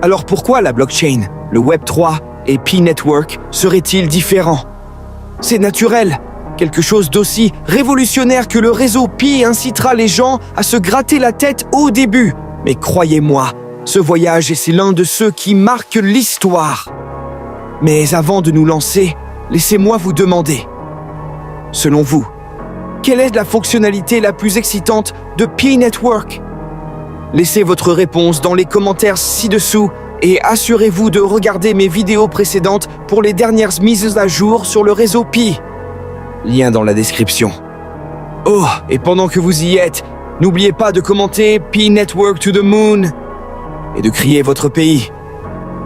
Alors pourquoi la blockchain, le Web3 et Pi Network seraient-ils différents? C'est naturel. Quelque chose d'aussi révolutionnaire que le réseau Pi incitera les gens à se gratter la tête au début. Mais croyez-moi, ce voyage est l'un de ceux qui marquent l'histoire. Mais avant de nous lancer, laissez-moi vous demander. Selon vous, quelle est la fonctionnalité la plus excitante de Pi Network? Laissez votre réponse dans les commentaires ci-dessous et assurez-vous de regarder mes vidéos précédentes pour les dernières mises à jour sur le réseau Pi. Lien dans la description. Oh, et pendant que vous y êtes, n'oubliez pas de commenter Pi Network to the Moon et de crier votre pays.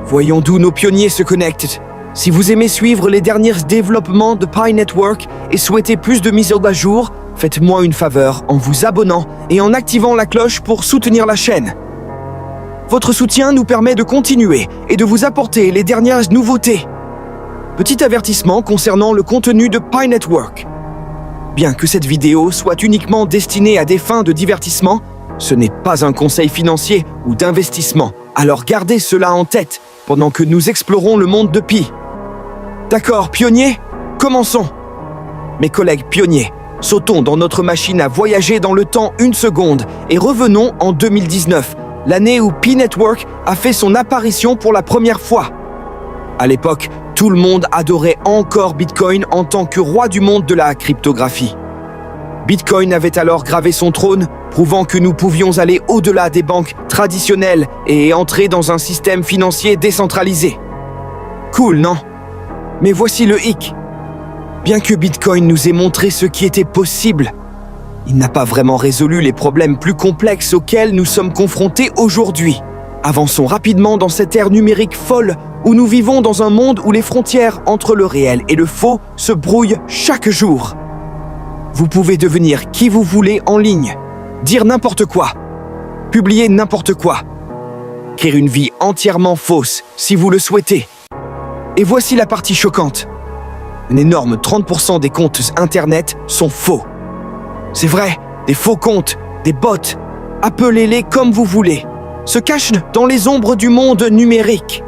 Voyons d'où nos pionniers se connectent. Si vous aimez suivre les derniers développements de Pi Network et souhaitez plus de mises à jour, faites-moi une faveur en vous abonnant et en activant la cloche pour soutenir la chaîne. Votre soutien nous permet de continuer et de vous apporter les dernières nouveautés. Petit avertissement concernant le contenu de Pi Network. Bien que cette vidéo soit uniquement destinée à des fins de divertissement, ce n'est pas un conseil financier ou d'investissement. Alors gardez cela en tête pendant que nous explorons le monde de Pi. D'accord, pionniers? Commençons. Mes collègues pionniers, sautons dans notre machine à voyager dans le temps une seconde et revenons en 2019, l'année où Pi Network a fait son apparition pour la première fois. À l'époque, tout le monde adorait encore Bitcoin en tant que roi du monde de la cryptographie. Bitcoin avait alors gravé son trône, prouvant que nous pouvions aller au-delà des banques traditionnelles et entrer dans un système financier décentralisé. Cool, non? Mais voici le hic. Bien que Bitcoin nous ait montré ce qui était possible, il n'a pas vraiment résolu les problèmes plus complexes auxquels nous sommes confrontés aujourd'hui. Avançons rapidement dans cette ère numérique folle où nous vivons dans un monde où les frontières entre le réel et le faux se brouillent chaque jour. Vous pouvez devenir qui vous voulez en ligne, dire n'importe quoi, publier n'importe quoi, créer une vie entièrement fausse si vous le souhaitez. Et voici la partie choquante. Un énorme 30% des comptes Internet sont faux. C'est vrai, des faux comptes, des bots, appelez-les comme vous voulez, se cachent dans les ombres du monde numérique.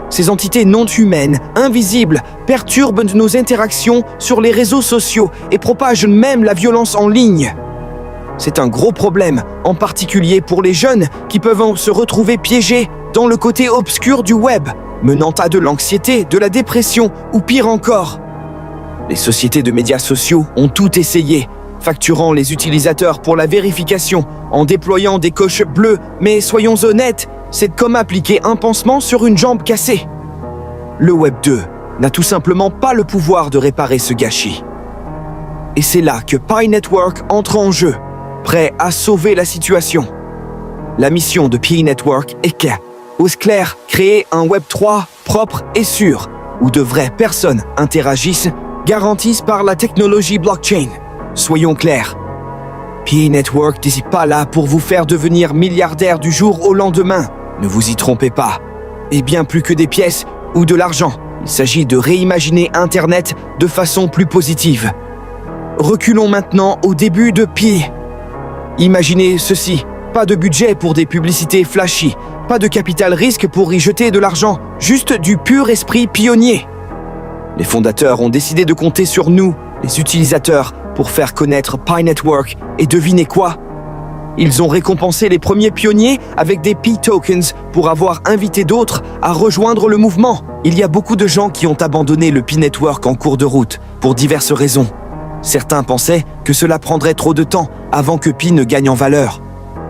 Ces entités non humaines, invisibles, perturbent nos interactions sur les réseaux sociaux et propagent même la violence en ligne. C'est un gros problème, en particulier pour les jeunes qui peuvent se retrouver piégés dans le côté obscur du web, menant à de l'anxiété, de la dépression ou pire encore. Les sociétés de médias sociaux ont tout essayé, facturant les utilisateurs pour la vérification, en déployant des coches bleues, mais soyons honnêtes, c'est comme appliquer un pansement sur une jambe cassée. Le Web 2 n'a tout simplement pas le pouvoir de réparer ce gâchis. Et c'est là que Pi Network entre en jeu, prêt à sauver la situation. La mission de Pi Network est clair, créer un Web 3 propre et sûr, où de vraies personnes interagissent, garanties par la technologie blockchain. Soyons clairs, Pi Network n'est pas là pour vous faire devenir milliardaire du jour au lendemain. Ne vous y trompez pas. Et bien plus que des pièces ou de l'argent, il s'agit de réimaginer Internet de façon plus positive. Reculons maintenant au début de Pi. Imaginez ceci, pas de budget pour des publicités flashy, pas de capital risque pour y jeter de l'argent, juste du pur esprit pionnier. Les fondateurs ont décidé de compter sur nous, les utilisateurs, pour faire connaître Pi Network, et devinez quoi? Ils ont récompensé les premiers pionniers avec des Pi Tokens pour avoir invité d'autres à rejoindre le mouvement. Il y a beaucoup de gens qui ont abandonné le Pi Network en cours de route, pour diverses raisons. Certains pensaient que cela prendrait trop de temps avant que Pi ne gagne en valeur.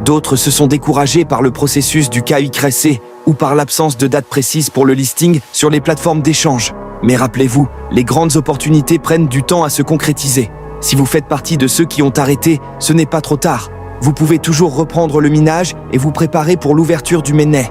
D'autres se sont découragés par le processus du KYC ou par l'absence de date précise pour le listing sur les plateformes d'échange. Mais rappelez-vous, les grandes opportunités prennent du temps à se concrétiser. Si vous faites partie de ceux qui ont arrêté, ce n'est pas trop tard. Vous pouvez toujours reprendre le minage et vous préparer pour l'ouverture du mainnet.